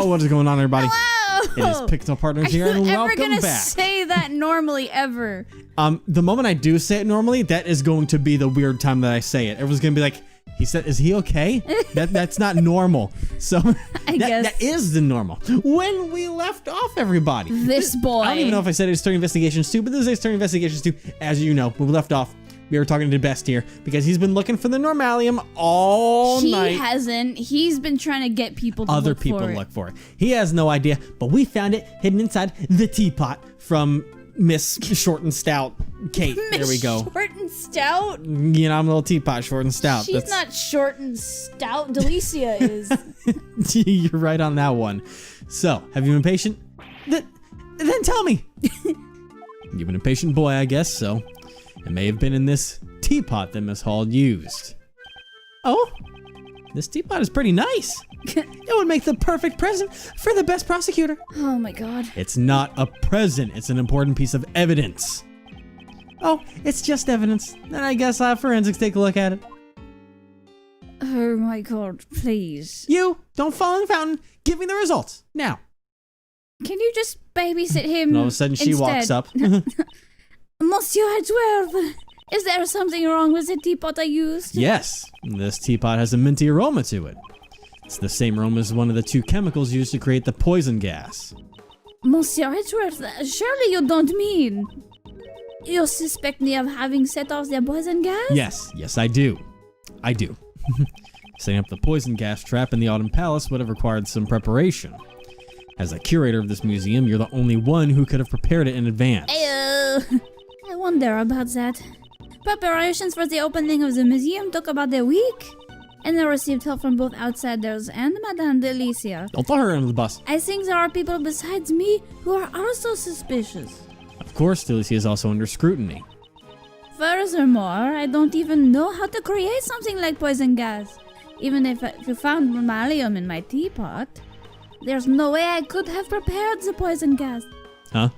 Yo, what is going on, everybody? Hello. It is Pixel Partners here, and welcome ever gonna back. say that normally ever? The moment I do say it normally, that is going to be the weird time that I say it. Everyone's gonna be like, "He said, is he okay?" That's not normal. So I guess that is the normal. When we left off, everybody. This boy. I don't even know if I said Historic Investigations 2, but this is Historic Investigations 2. As you know, when we left off, we were talking to Best here because he's been looking for the Normalium all night. He hasn't. He's been trying to get people to Other look people for look for it. He has no idea, but we found it hidden inside the teapot from Miss Short and Stout Kate. There we go. Short and stout? You know, I'm a little teapot, short and stout. She's not short and stout. Delicia is. You're right on that one. So, have you been patient? Then tell me. You've been a patient boy, I guess, so it may have been in this teapot that Miss Hall used. Oh, this teapot is pretty nice. It would make the perfect present for the best prosecutor. Oh my god. It's not a present. It's an important piece of evidence. Oh, it's just evidence. Then I guess I'll have forensics take a look at it. Oh my god, please. You, don't fall in the fountain. Give me the results, now. Can you just babysit him? And all of a sudden she instead? walks up. Monsieur Edgeworth, is there something wrong with the teapot I used? Yes, this teapot has a minty aroma to it. It's the same aroma as one of the two chemicals used to create the poison gas. Monsieur Edgeworth, surely you don't mean... You suspect me of having set off the poison gas? Yes, I do. I do. Setting up the poison gas trap in the Autumn Palace would have required some preparation. As a curator of this museum, you're the only one who could have prepared it in advance. I wonder about that. Preparations for the opening of the museum took about a week, and I received help from both outsiders and Madame Delicia. Don't throw her under the bus. I think there are people besides me who are also suspicious. Of course, Delicia is also under scrutiny. Furthermore, I don't even know how to create something like poison gas. Even if you found mammalium in my teapot, there's no way I could have prepared the poison gas. Huh?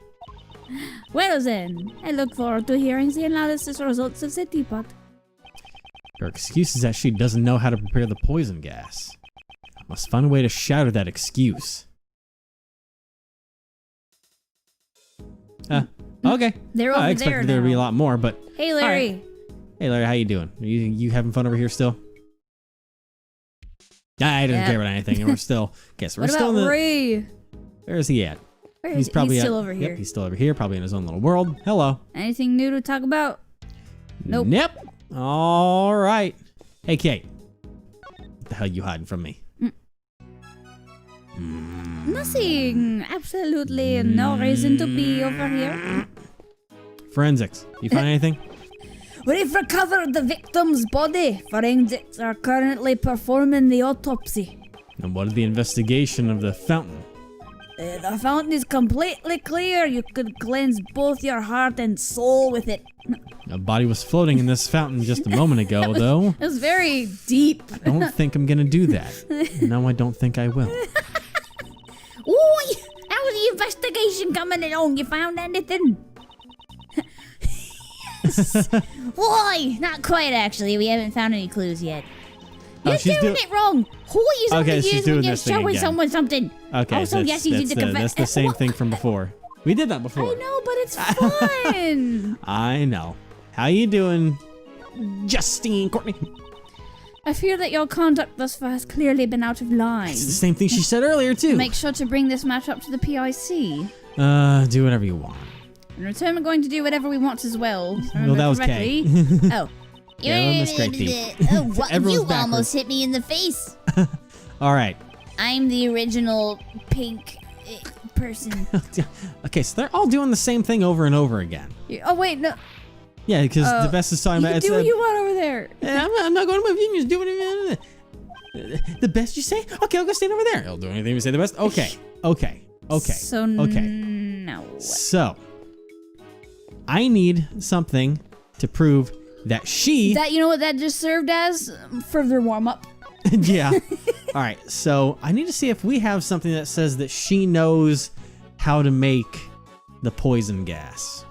Well then, I look forward to hearing the analysis results of the teapot. Her excuse is that she doesn't know how to prepare the poison gas. I must find a way to shatter that excuse. Okay. They're over I there expected now. there to be a lot more, but... Hey Larry. Right. Hey Larry, how you doing? You having fun over here still? I don't care about anything. We're still... Okay, so we're What still about in the... Ray? Where is he at? He's probably still over here. Yep, he's still over here, probably in his own little world. Hello. Anything new to talk about? Nope. Yep. All right. Hey, Kate. What the hell are you hiding from me? Nothing. Absolutely no reason to be over here. Forensics. You find anything? We've recovered the victim's body. Forensics are currently performing the autopsy. And what is the investigation of the fountain? The fountain is completely clear. You could cleanse both your heart and soul with it. A body was floating in this fountain just a moment ago, though. It was very deep. I don't think I'm gonna do that. No, I don't think I will. Ooh, how's the investigation coming along? You found anything? Why? Not quite, actually. We haven't found any clues yet. You're doing it wrong. Who is okay, she's doing when you're this thing showing again. someone something? Okay, Also, yes, you did the that's the same thing from before. We did that before. I know, but it's fun. I know. How you doing, Justine Courtney? I fear that your conduct thus far has clearly been out of line. It's the same thing she said earlier, too. Make sure to bring this match up to the PIC. Do whatever you want. In return, we're going to do whatever we want as well. Well, that was Kay. Oh. Yeah, Miss Great Teeth. Oh, what? You backwards. almost hit me in the face. All right. I'm the original pink person. Okay, so they're all doing the same thing over and over again. Oh, wait, no. Yeah, because the best is talking You about can do what you want over there. I'm not going to move. You can just do whatever you want. The best you say? Okay, I'll go stand over there. I'll do anything you say the best. Okay. So, okay. no. So, I need something to prove that she... You know what that just served as? Further warm-up. Yeah. All right, so I need to see if we have something that says that she knows how to make the poison gas.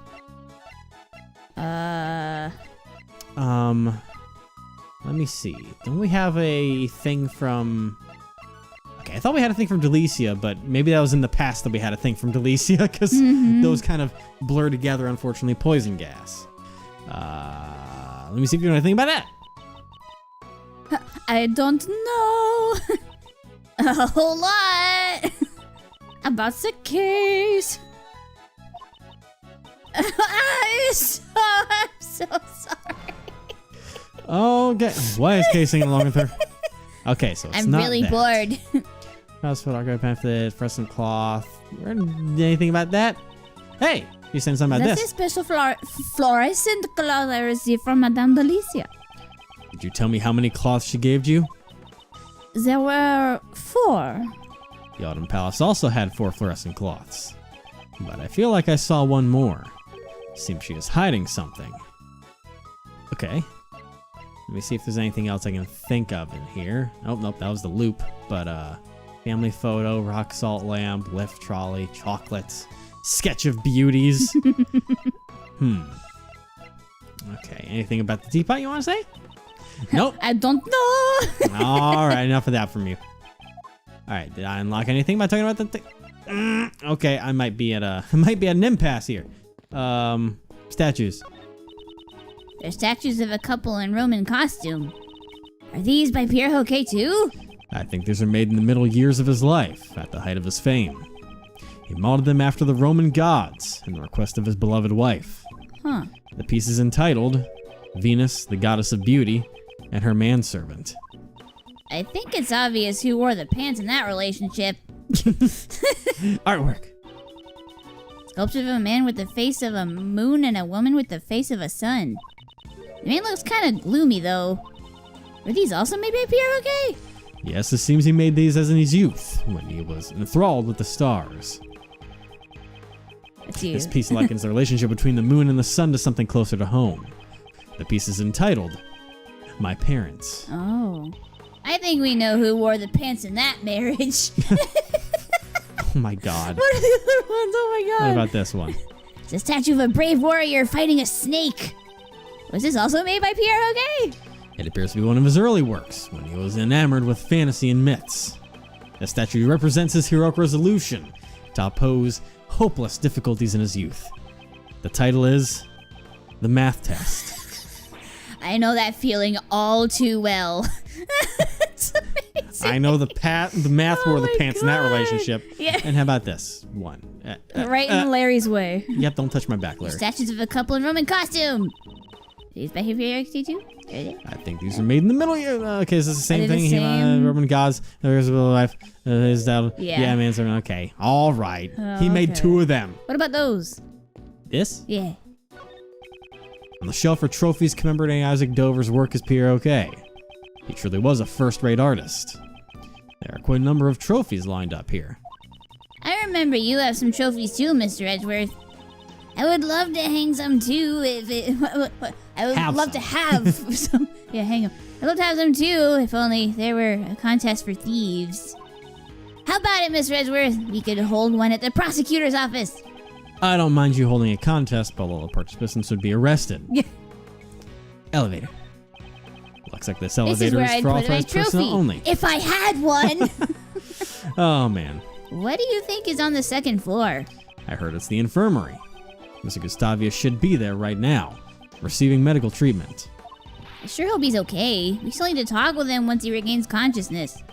Let me see. Don't we have a thing from... Okay, I thought we had a thing from Delicia, but maybe that was in the past that we had a thing from Delicia, because those kind of blur together, unfortunately. Poison gas. Let me see if you know anything about that. I don't know A whole lot. about the case. I'm so sorry. Okay. Why is Kay singing along with her? Okay, so it's I'm not really that. bored. Mouse foot, archive pamphlet, fluorescent cloth. Anything about that? Hey, you said something about That's a this. special fluorescent cloth I received from Madame Delicia. Did you tell me how many cloths she gave you? There were 4. The Autumn Palace also had 4 fluorescent cloths. But I feel like I saw one more. Seems she is hiding something. Okay. Let me see if there's anything else I can think of in here. Oh, nope, that was the loop. But, family photo, rock salt lamp, lift trolley, chocolates, sketch of beauties. Okay, anything about the teapot you want to say? Nope. I don't know. All right, enough of that from you. All right, did I unlock anything by talking about the thing? Okay, I might be at an impasse here. Statues. They're statues of a couple in Roman costume. Are these by Pierre Hoquet too? I think these are made in the middle years of his life, at the height of his fame. He modeled them after the Roman gods, in the request of his beloved wife. Huh. The piece is entitled Venus, the Goddess of Beauty, and Her Manservant. I think it's obvious who wore the pants in that relationship. Artwork. Sculpture of a man with the face of a moon and a woman with the face of a sun. The man looks kind of gloomy though. Were these also made by Pierre Hoquet? Yes, it seems he made these as in his youth, when he was enthralled with the stars. Let's see. This piece likens the relationship between the moon and the sun to something closer to home. The piece is entitled My Parents. Oh. I think we know who wore the pants in that marriage. Oh my god. What are the other ones? Oh my What god. about this one? It's a statue of a brave warrior fighting a snake. Was this also made by Pierre Hoquet? It appears to be one of his early works, when he was enamored with fantasy and myths. The statue represents his heroic resolution to oppose hopeless difficulties in his youth. The title is The Math Test. I know that feeling all too well. It's amazing. I know the math wore the my pants in that God. relationship. Yeah. And how about this one? Right in Larry's way. Yep, don't touch my back, Larry. Statues of a couple in Roman costume. These by Pierre Hoquet too? Are they? I think these are made in the middle. Okay, is this the same Are they thing? the same? Roman gods, there's a life. Is that? Yeah. man. So, okay, all right. Oh, He made okay. 2 of them. What about those? This Yeah. on the shelf are trophies commemorating Isaac Dover's work as Pierre Hoquet. He truly was a first-rate artist. There are quite a number of trophies lined up here. I remember you have some trophies too, Mr. Edgeworth. I would love to hang some too if it. I would Have love some. to have some. Yeah, hang them. I'd love to have some too if only there were a contest for thieves. How about it, Mr. Edgeworth? We could hold one at the prosecutor's office. I don't mind you holding a contest, but all the participants would be arrested. Yeah. Elevator. Looks like this This is elevator where is I'd for put my authorized trophy. personnel only. If I had one. Oh man, What do you think is on the second floor? I heard it's the infirmary. Mr. Gustavia should be there right now, receiving medical treatment. I sure hope he's okay. We still need to talk with him once he regains consciousness.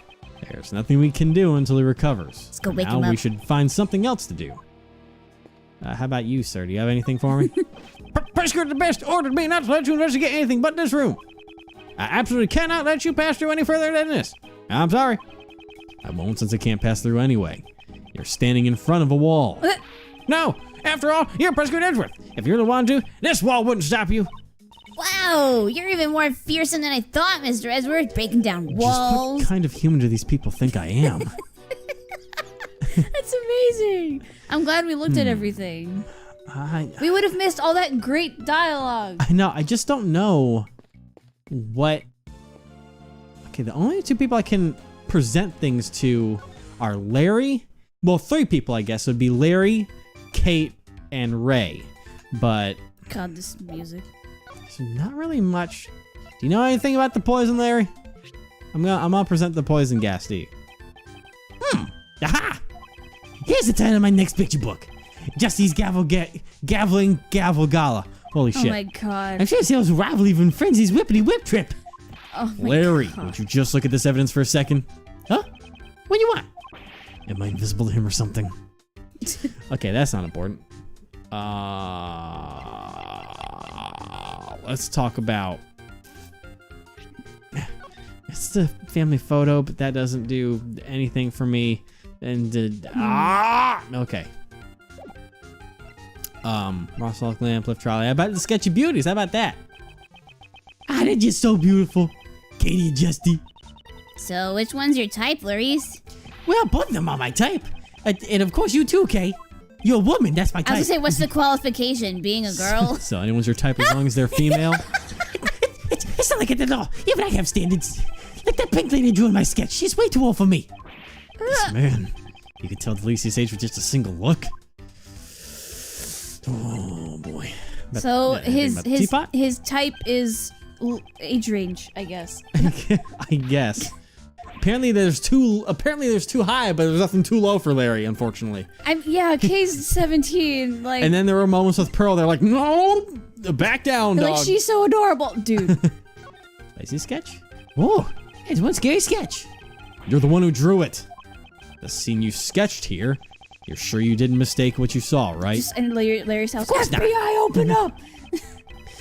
There's nothing we can do until he recovers. Let's go For wake now, him we up. should find something else to do. How about you, sir? Do you have anything for me? Prosecutor the Best ordered me not to let you investigate anything but this room. I absolutely cannot let you pass through any further than this. I'm sorry. I won't, since I can't pass through anyway. You're standing in front of a wall. No! After all, you're Prosecutor Edgeworth. If you're the one to, this wall wouldn't stop you. Wow, you're even more fearsome than I thought, Mr. Edgeworth, breaking down Just walls. what kind of human do these people think I am? That's amazing. I'm glad we looked at everything. We would have missed all that great dialogue. I know, I just don't know what... Okay, the only 2 people I can present things to are Larry. Well, 3 people, I guess, would be Larry, Kate, and Ray. But God, this music. there's not really much. Do you know anything about the poison, Larry? I'm gonna present the poison gas to you. Aha! Here's the title of my next picture book. Justy's Gaveling Gavel Gala. Holy shit. Oh my god. I'm sure it was rival even frenzies whippity whip trip. Oh my Larry, god. would you just look at this evidence for a second? Huh? What do you want? Am I invisible to him or something? Okay, that's not important. Let's talk about... It's the family photo, but that doesn't do anything for me. And, okay. Rosslock lamp, lift trolley. How about the sketchy beauties? How about that? Ah, they're just so beautiful. Katie and Justy. So, which one's your type, Larice? Well, both of them are my type. And of course you too, Kay. You're a woman, that's my type. I was gonna say, what's the qualification? Being a girl? So anyone's your type as long as they're female? It's not like it at all. Even I have standards. Like that pink lady drew in my sketch. She's way too old for me. This man, you can tell Delicia's age with just a single look. Oh boy. So Teapot? his type is age range, I guess. I guess. Apparently there's too high, but there's nothing too low for Larry, unfortunately. Yeah, Kay's 17. Like, And then there were moments with Pearl. They're like, no, back down, dog. like she's so adorable, dude. Lazy sketch? Whoa, it's one scary sketch. You're the one who drew it. The scene you sketched here. You're sure you didn't mistake what you saw, right? Just in Larry's house. Of course not. FBI, open up!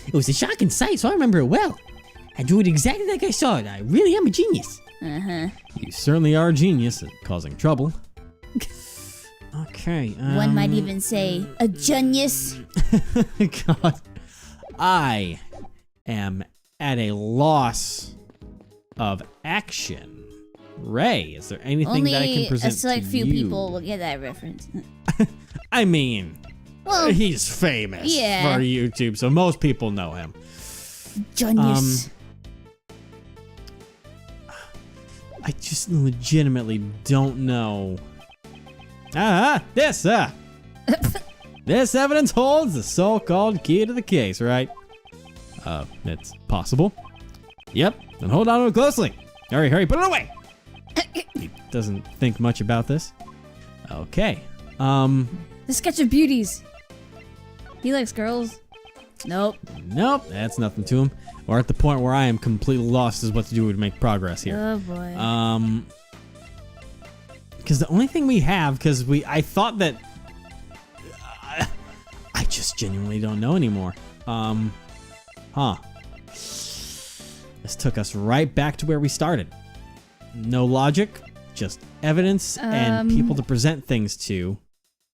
It was a shocking sight, so I remember it well. I drew it exactly like I saw it. I really am a genius. Uh-huh. You certainly are a genius at causing trouble. Okay. One might even say, a genius. God. I am at a loss of action. Ray, is there anything that I can present Only a select to few you? people will get that reference. I mean, Well, he's famous yeah. for YouTube, so most people know him. genius. I just legitimately don't know. This evidence holds the so-called key to the case, right? It's possible. Yep, then hold on to it closely. Hurry, put it away! He doesn't think much about this. Okay, The sketch of beauties. He likes girls. Nope. nope, that's nothing to him. We're at the point where I am completely lost as what to do to make progress here. Oh boy. Because the only thing we have, I thought that, I just genuinely don't know anymore. This took us right back to where we started. No logic, just evidence and people to present things to.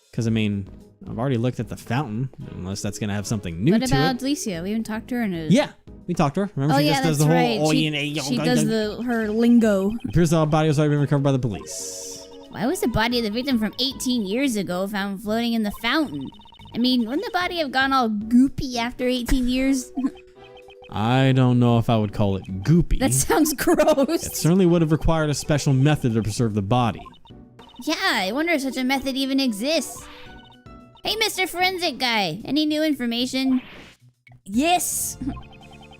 Because, I mean, I've already looked at the fountain, unless that's going to have something new What to about it. Alicia? We haven't talked to her in a... Yeah, we talked to her. Remember, Oh she yeah, just does that's the whole, right. She does her lingo. Appears the body was already been recovered by the police. Why was the body of the victim from 18 years ago found floating in the fountain? I mean, wouldn't the body have gone all goopy after 18 years? I don't know if I would call it goopy. That sounds gross. It certainly would have required a special method to preserve the body. Yeah, I wonder if such a method even exists. Hey, Mr. Forensic Guy, any new information? Yes.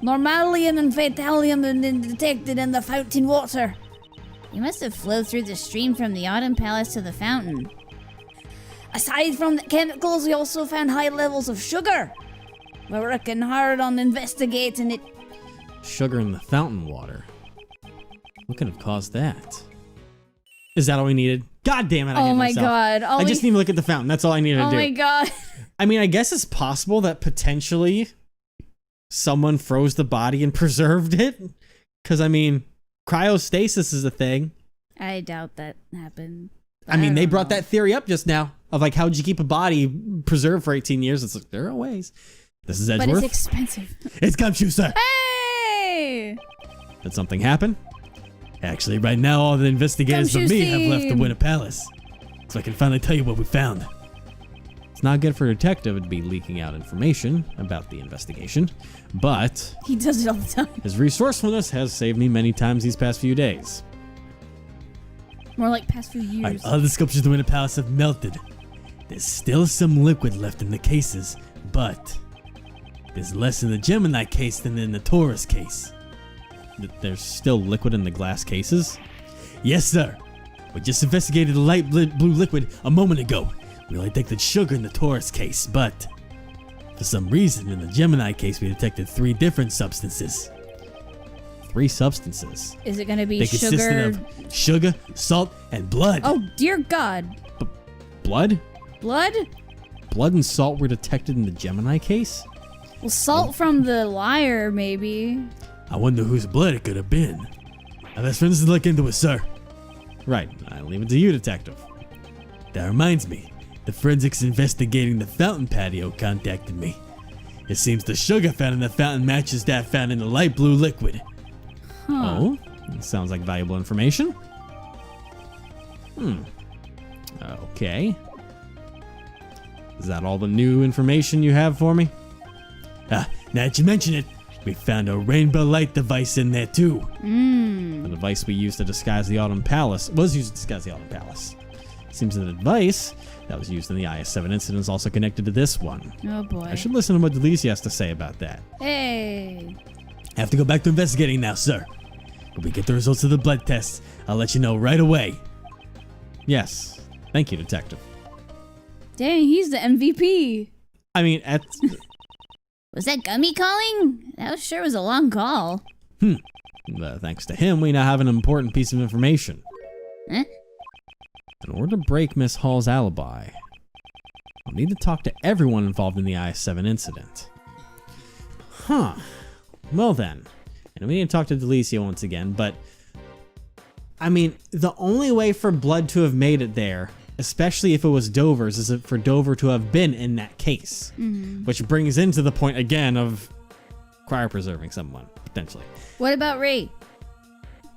Normalium and fatalium have been detected in the fountain water. You must have flowed through the stream from the Autumn Palace to the fountain. Aside from the chemicals, we also found high levels of sugar. We're working hard on investigating it. Sugar in the fountain water. What could have caused that? Is that all we needed? God damn it! I Oh hate my myself. god. I just need to look at the fountain. That's all I needed to Oh do. my god. I mean, I guess it's possible that potentially someone froze the body and preserved it. Because, I mean, cryostasis is a thing. I doubt that happened. I mean, they don't brought know. that theory up just now of like, how'd you keep a body preserved for 18 years? It's like, there are ways. This is But Edgeworth. it's expensive. It's gumshoe, sir. Hey! Did something happen? Actually, right now, all the investigators but Gumshoe me have left the scene. Winter Palace. So I can finally tell you what we found. It's not good for a detective to be leaking out information about the investigation, but He does it all the time. his resourcefulness has saved me many times these past few days. More like past few years. All the sculptures of the Winter Palace have melted. There's still some liquid left in the cases, but there's less in the Gemini case than in the Taurus case. There's still liquid in the glass cases? Yes, sir. We just investigated the light blue liquid a moment ago. We only detected sugar in the Taurus case, but for some reason in the Gemini case we detected 3 different substances. 3 substances. Is it gonna be They sugar? consisted of sugar, salt, and blood. Oh dear God! Blood? Blood? Blood and salt were detected in the Gemini case? Well, salt from the liar, maybe. I wonder whose blood it could have been. Now let's look into it, sir. Right, I leave it to you, detective. That reminds me, the forensics investigating the fountain patio contacted me. It seems the sugar found in the fountain matches that found in the light blue liquid. Huh. Oh, sounds like valuable information. Okay. Is that all the new information you have for me? Now that you mention it, we found a rainbow light device in there too. The device we used to disguise the Autumn Palace was used to disguise the Autumn Palace. Seems that the device that was used in the IS-7 incident is also connected to this one. Oh boy. I should listen to what Delisi has to say about that. Hey. I have to go back to investigating now, sir. When we get the results of the blood tests, I'll let you know right away. Yes. Thank you, detective. Dang, he's the MVP. I mean, Was that Gummy calling? That sure was a long call. thanks to him, we now have an important piece of information. Huh? In order to break Miss Hall's alibi, we'll need to talk to everyone involved in the IS-7 incident. Huh. Well then, and we need to talk to Delicia once again, but I mean, the only way for blood to have made it there, especially if it was Dover's, is for Dover to have been in that case. Which brings into the point again of cryopreserving someone, potentially. What about Ray?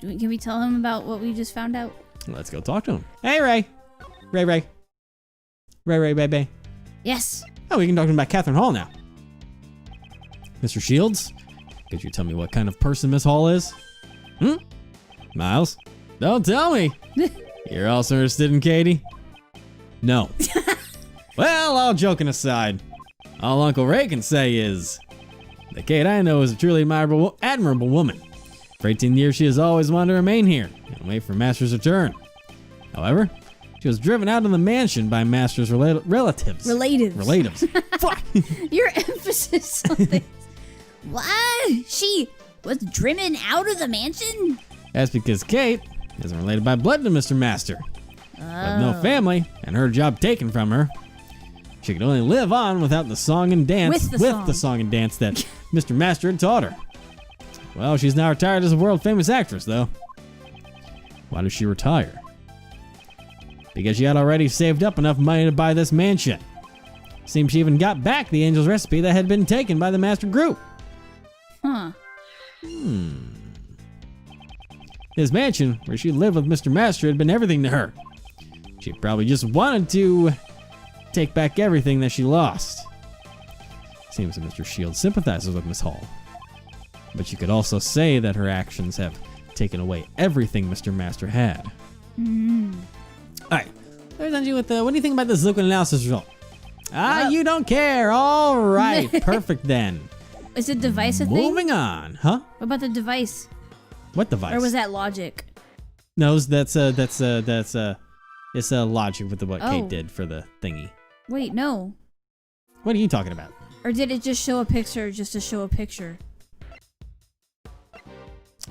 Can we tell him about what we just found out? Let's go talk to him. Hey, Ray. Ray, baby. Yes. Oh, we can talk to him about Catherine Hall now. Mr. Shields, could you tell me what kind of person Miss Hall is? Miles, don't tell me. You're also interested in Katie? No. Well, all joking aside, all Uncle Ray can say is, the Kate I know is a truly admirable woman. For 18 years, she has always wanted to remain here and wait for Master's return. However, she was driven out of the mansion by Master's relatives. Relatives. Fuck. Your emphasis on things. What? She was driven out of the mansion? That's because Kate isn't related by blood to Mr. Master. With no family and her job taken from her, she could only live on without the song and dance With the song and dance that Mr. Master had taught her. Well, she's now retired as a world-famous actress, though. Why did she retire? Because she had already saved up enough money to buy this mansion. Seems she even got back the Angel's recipe that had been taken by the Master Group. Huh. This mansion, where she lived with Mr. Master, had been everything to her. She probably just wanted to take back everything that she lost. Seems that Mr. Shields sympathizes with Miss Hall. But you could also say that her actions have taken away everything Mr. Master had. Alright, there's Angie with what do you think about this liquid analysis result? You don't care. Alright, perfect then. Is the device a thing? Moving on. Huh? What about the device? What device? Or was that logic? No, it's a logic with what Kate did for the thingy. Wait, no. What are you talking about? Or did it just show a picture just to show a picture?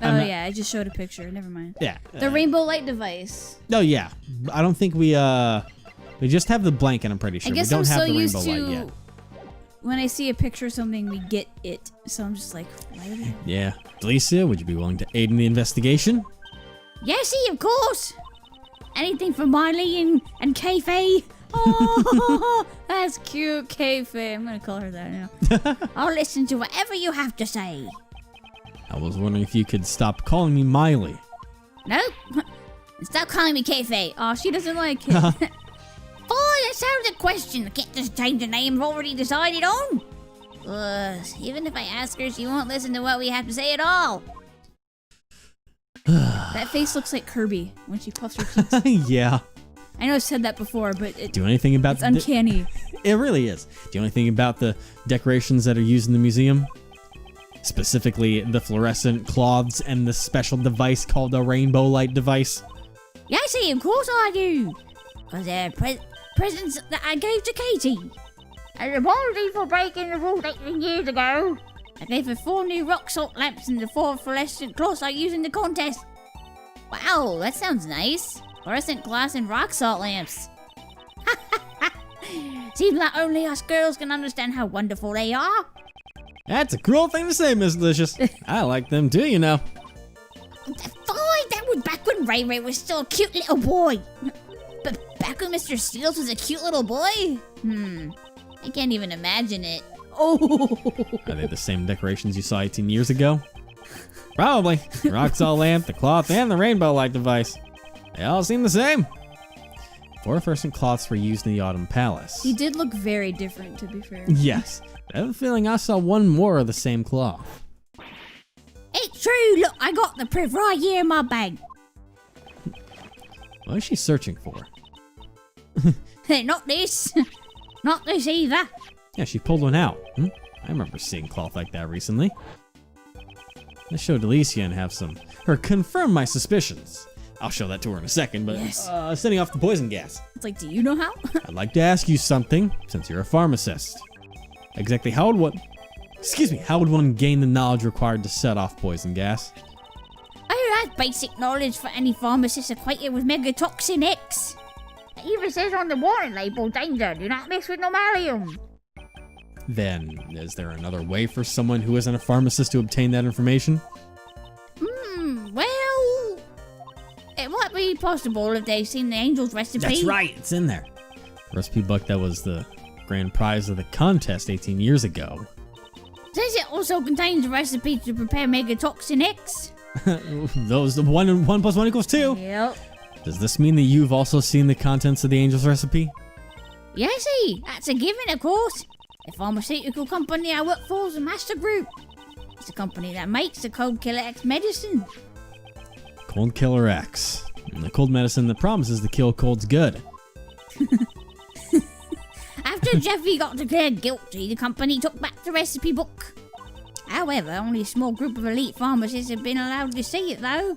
Yeah, I just showed a picture. Never mind. Yeah. The rainbow light device. Oh yeah. I don't think we just have the blanket, I'm pretty sure. I guess we don't I'm have so the used rainbow to light yet. when I see a picture of something, we get it. So I'm just like, why do we? Yeah. Delicia, would you be willing to aid in the investigation? Yes, of course. Anything for Miley and Kayfae. Oh, that's cute, Kayfae. I'm gonna call her that now. I'll listen to whatever you have to say. I was wondering if you could stop calling me Miley. No? Stop calling me Kayfae. Oh, she doesn't like it. Oh, that sounds a question. I can't just change a name I've already decided on. Even if I ask her, she won't listen to what we have to say at all. That face looks like Kirby when she puffs her cheeks. Yeah. I know I've said that before, but Do anything about it's uncanny. It really is. Do anything about the decorations that are used in the museum? Specifically, the fluorescent cloths and the special device called a rainbow light device. Yeah, see, of course I do. Because they're presents that I gave to Katie. As an apology for breaking the rules 18 years ago, I gave her 4 new rock salt lamps and the 4 fluorescent cloths I used in the contest. Wow, that sounds nice. Fluorescent glass and rock salt lamps. Seems like only us girls can understand how wonderful they are. That's a cruel thing to say, Miss Delicious. I like them too, you know. Fine, that was back when Ray Ray was still a cute little boy. But back when Mr. Steels was a cute little boy? I can't even imagine it. Oh. Are they the same decorations you saw 18 years ago? Probably. The rock salt lamp, the cloth, and the rainbow light device. They all seem the same. 4 fluorescent cloths were used in the Autumn Palace. He did look very different, to be fair. Yes. I have a feeling I saw one more of the same cloth. It's true, look, I got the proof right here in my bag. What is she searching for? Not this. Not this either. Yeah, she pulled one out. I remember seeing cloth like that recently. Let's show Delicia and have her confirm my suspicions. I'll show that to her in a second, but Yes. Setting off the poison gas. It's like, do you know how? I'd like to ask you something, since you're a pharmacist. Exactly how would one gain the knowledge required to set off poison gas? Oh, that's basic knowledge for any pharmacist acquainted with Megatoxin X. It even says on the warning label, danger, do not mix with normalium. Then, is there another way for someone who isn't a pharmacist to obtain that information? Well, it might be possible if they've seen the angel's recipe. That's right, it's in there. Recipe book that was the grand prize of the contest 18 years ago. Says it also contains a recipe to prepare Megatoxin X. Those, the 1 and 1 plus 1 equals 2. Yep. Does this mean that you've also seen the contents of the angel's recipe? Yes, that's a given, of course. The pharmaceutical company I work for is a Master Group. It's a company that makes the Cold Killer X medicine. Cold Killer X. And the cold medicine that promises to kill colds good. After Jeffy got declared guilty, the company took back the recipe book. However, only a small group of elite pharmacists have been allowed to see it, though.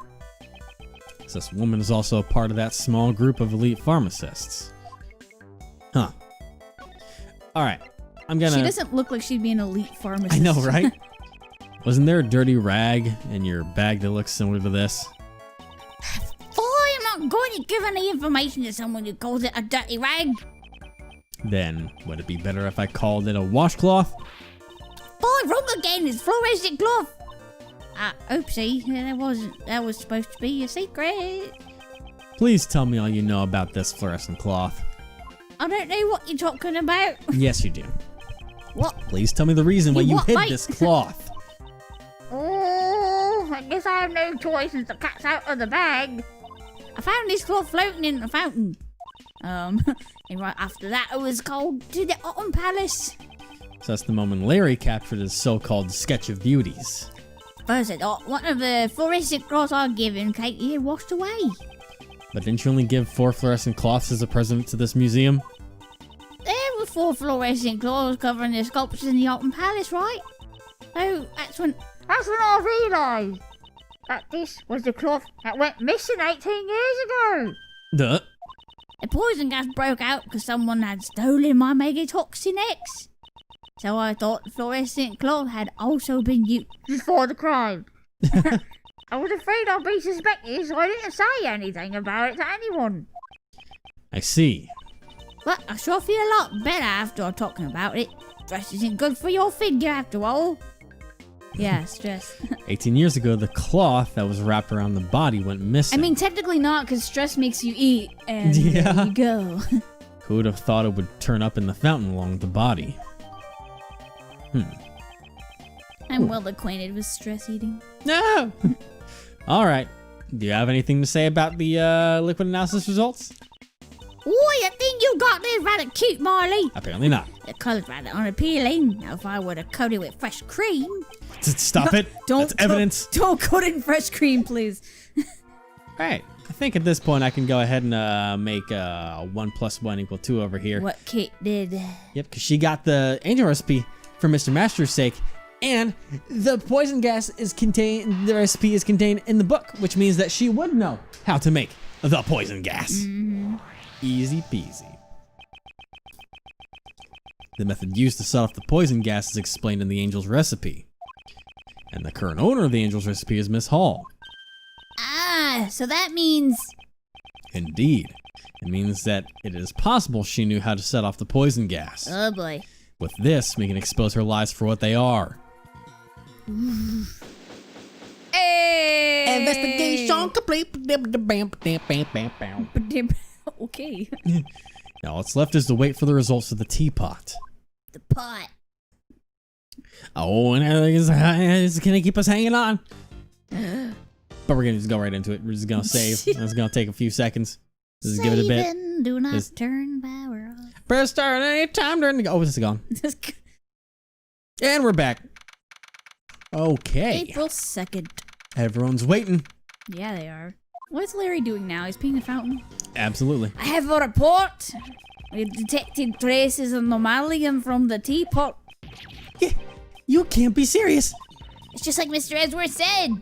So this woman is also a part of that small group of elite pharmacists. Huh. Alright, She doesn't look like she'd be an elite pharmacist. I know, right? Wasn't there a dirty rag in your bag that looks similar to this? I'm not going to give any information to someone who calls it a dirty rag. Then, would it be better if I called it a washcloth? Wrong again, it's fluorescent cloth. Oopsie, that was supposed to be a secret. Please tell me all you know about this fluorescent cloth. I don't know what you're talking about. Yes, you do. What? Please tell me the reason why you what, hid mate? this cloth. Oh, I guess I have no choice since the cat's out of the bag. I found this cloth floating in the fountain. And right after that, I was called to the Autumn Palace. So that's the moment Larry captured his so-called sketch of beauties. First, I thought one of the fluorescent cloths I'd given Katie had washed away. But didn't you only give 4 fluorescent cloths as a present to this museum? There were 4 fluorescent cloths covering the sculptures in the Autumn Palace, right? So that's when I realised that this was the cloth that went missing 18 years ago. Duh. The poison gas broke out because someone had stolen my Megatoxin X. So I thought the fluorescent cloth had also been used for the crime. I was afraid I'd be suspected, so I didn't say anything about it to anyone. I see. But I sure feel a lot better after talking about it. Stress isn't good for your figure after all. Yeah, stress. 18 years ago, the cloth that was wrapped around the body went missing. I mean, technically not, because stress makes you eat, and Yeah. there you go. Who would have thought it would turn up in the fountain along with the body? I'm well acquainted with stress eating. No! Alright. Do you have anything to say about the liquid analysis results? Oi, I think you got this rather cute, Marley. Apparently not. The colour's rather unappealing. Now, if I were to coat it with fresh cream... Stop it. That's evidence. Don't coat it in fresh cream, please. Alright. I think at this point I can go ahead and make 1 + 1 = 2 over here. What Kate did. Yep, because she got the angel recipe for Mr. Master's sake, and the poison gas is contained. The recipe is contained in the book, which means that she would know how to make the poison gas. Easy peasy. The method used to set off the poison gas is explained in the angel's recipe. And the current owner of the angel's recipe is Miss Hall. Ah, so that means... Indeed. It means that it is possible she knew how to set off the poison gas. Oh boy. With this, we can expose her lies for what they are. Hey! Investigation complete. Okay. Now, what's left is to wait for the results of the teapot. The pot. Oh, and it's gonna keep us hanging on. But we're gonna just go right into it. We're just gonna save. It's gonna take a few seconds. Just give it a bit. Saving, do not turn power off. Press start any time during the... Oh, it's gone. And we're back. Okay. April 2nd. Everyone's waiting. Yeah, they are. What's Larry doing now? He's peeing a fountain? Absolutely. I have a report. We've detected traces of mammalian from the teapot. Yeah, you can't be serious. It's just like Mr. Edgeworth said.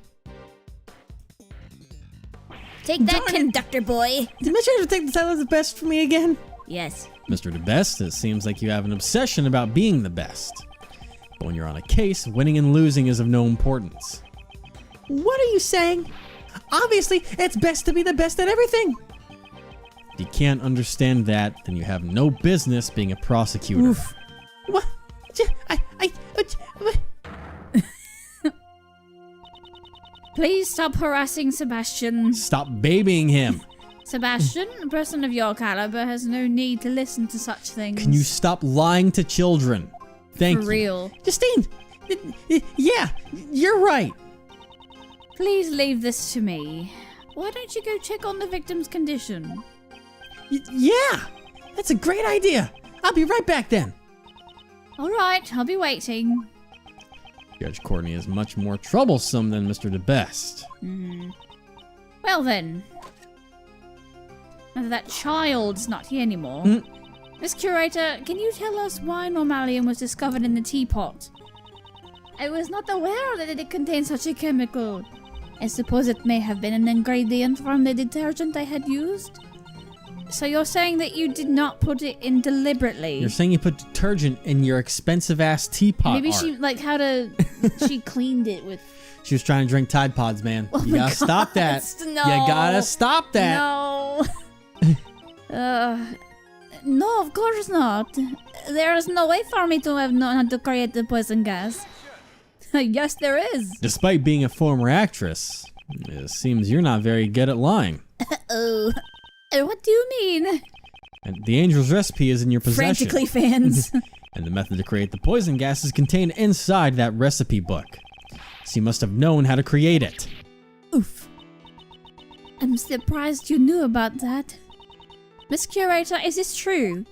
Take that, Darn it. conductor boy. Did Mr. Edgeworth take the title of the best for me again? Yes. Mr. the Best, it seems like you have an obsession about being the best. But when you're on a case, winning and losing is of no importance. What are you saying? Obviously, it's best to be the best at everything. If you can't understand that, then you have no business being a prosecutor. Oof. What? Please stop harassing Sebastian. Stop babying him. Sebastian, a person of your caliber has no need to listen to such things. Can you stop lying to children? Thank you. For real. Justine! Yeah, you're right. Please leave this to me. Why don't you go check on the victim's condition? Yeah, that's a great idea. I'll be right back then. Alright, I'll be waiting. Judge Courtney is much more troublesome than Mr. DeBest. Well then. Now that child's not here anymore. Miss Curator, can you tell us why Normalium was discovered in the teapot? I was not aware that it contained such a chemical. I suppose it may have been an ingredient from the detergent I had used? So you're saying that you did not put it in deliberately? You're saying you put detergent in your expensive-ass teapot Maybe art. she, like, she cleaned it with... She was trying to drink Tide Pods, man. Oh you my gotta stop that. God, no. You gotta stop that. No. No, of course not. There is no way for me to have known how to create the poison gas. Yes, there is. Despite being a former actress, it seems you're not very good at lying. Oh. What do you mean? And the angel's recipe is in your possession. Frantically fans. And the method to create the poison gas is contained inside that recipe book. So you must have known how to create it. Oof. I'm surprised you knew about that. Miss Curator, is this true?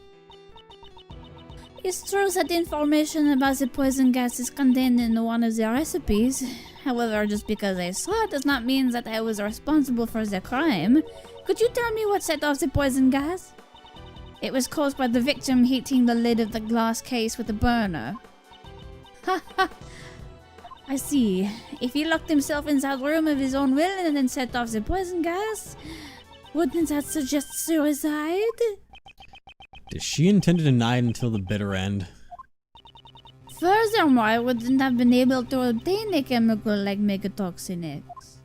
It's true that information about the poison gas is contained in one of the recipes. However, just because I saw it does not mean that I was responsible for the crime. Could you tell me what set off the poison gas? It was caused by the victim heating the lid of the glass case with a burner. Ha ha! I see. If he locked himself in that room of his own will and then set off the poison gas, wouldn't that suggest suicide? Does she intend to deny it until the bitter end? Furthermore, I wouldn't have been able to obtain a chemical like Megatoxin X.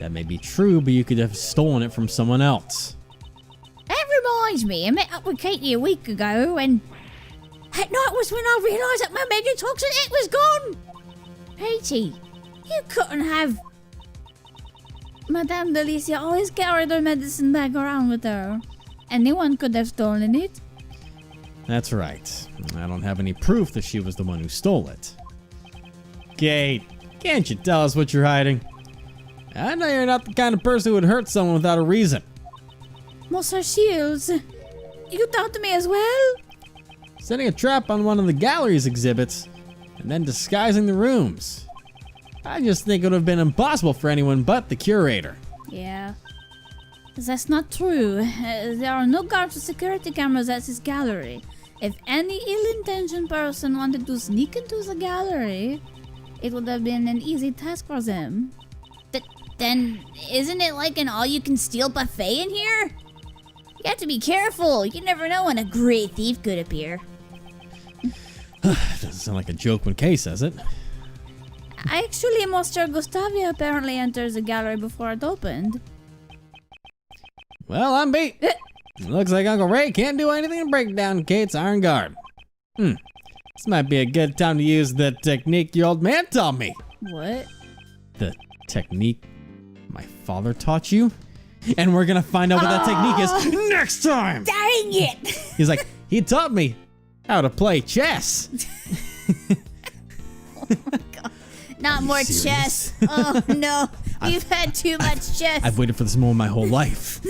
That may be true, but you could have stolen it from someone else. That reminds me, I met up with Katie a week ago, and that night was when I realised that my Megatoxin X was gone. Katie, you couldn't have... Madame Delicia always carried her medicine bag around with her. Anyone could have stolen it. That's right. I don't have any proof that she was the one who stole it. Kate, can't you tell us what you're hiding? I know you're not the kind of person who would hurt someone without a reason. Monsieur Shields, you doubt me as well? Setting a trap on one of the gallery's exhibits, and then disguising the rooms. I just think it would have been impossible for anyone but the curator. Yeah. That's not true. There are no guards or security cameras at this gallery. If any ill-intentioned person wanted to sneak into the gallery, it would have been an easy task for them. Then isn't it like an all-you-can-steal buffet in here? You have to be careful. You never know when a great thief could appear. Doesn't sound like a joke when Kay says it. Actually, Master Gustavia apparently enters the gallery before it opened. Well, I'm beat. Looks like Uncle Ray can't do anything to break down Kate's iron guard. This might be a good time to use the technique your old man taught me. What? The technique my father taught you? And we're gonna find out what that technique is next time! Dang it! He's like, he taught me how to play chess. Not more serious? chess. Oh no, you've had too much chess. I've waited for this moment my whole life.